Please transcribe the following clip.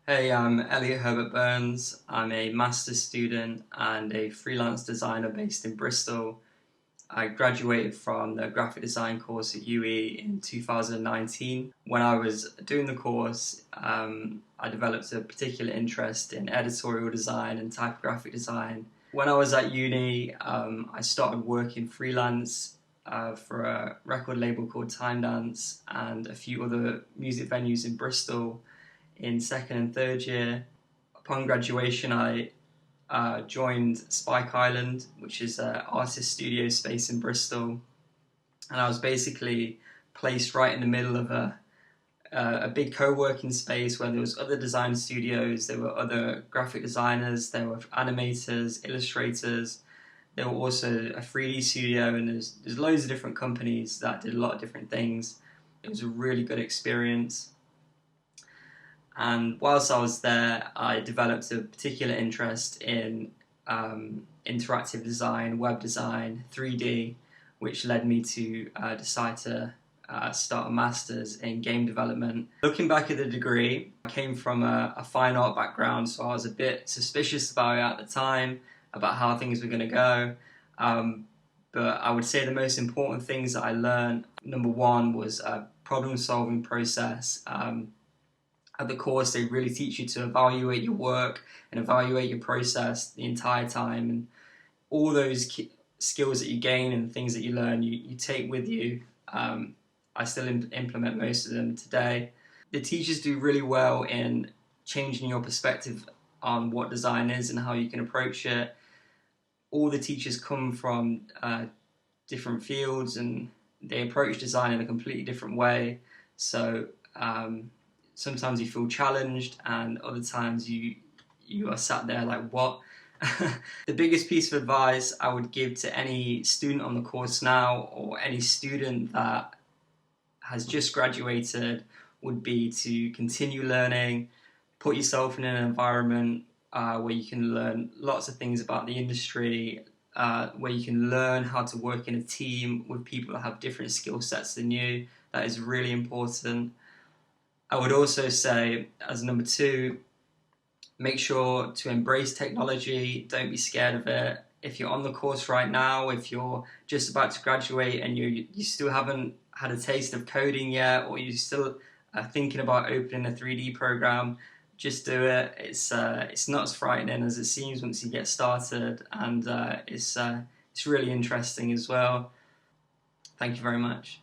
Hey, I'm Eliott Herbert Byrnes. I'm a master's student and a freelance designer based in Bristol. I graduated from the graphic design course at UE in 2019. When I was doing the course, I developed a particular interest in editorial design and typographic design. When I was at uni, I started working freelance for a record label called Time Dance and a few other music venues in Bristol in second and third year. Upon graduation, I joined Spike Island, which is an artist studio space in Bristol, and I was basically placed right in the middle of a big co-working space where there was other design studios, there were other graphic designers, there were animators, illustrators, there were also a 3D studio, and there's loads of different companies that did a lot of different things. It was a really good experience. And whilst I was there, I developed a particular interest in interactive design, web design, 3D, which led me to decide to start a master's in game development. Looking back at the degree, I came from a fine art background, so I was a bit suspicious about it at the time, about how things were going to go. But I would say the most important things that I learned, number one, was a problem-solving process. At the course, they really teach you to evaluate your work and evaluate your process the entire time, and all those skills that you gain and things that you learn, you take with you. I still implement most of them today. The teachers do really well in changing your perspective on what design is and how you can approach it. All the teachers come from different fields and they approach design in a completely different way. So sometimes you feel challenged, and other times you are sat there like, what? The biggest piece of advice I would give to any student on the course now, or any student that has just graduated, would be to continue learning, put yourself in an environment where you can learn lots of things about the industry, where you can learn how to work in a team with people that have different skill sets than you. That is really important. I would also say, as number two, make sure to embrace technology. Don't be scared of it. If you're on the course right now, if you're just about to graduate and you still haven't had a taste of coding yet, or you still are thinking about opening a 3D program, just do it. It's not as frightening as it seems once you get started, and it's really interesting as well. Thank you very much.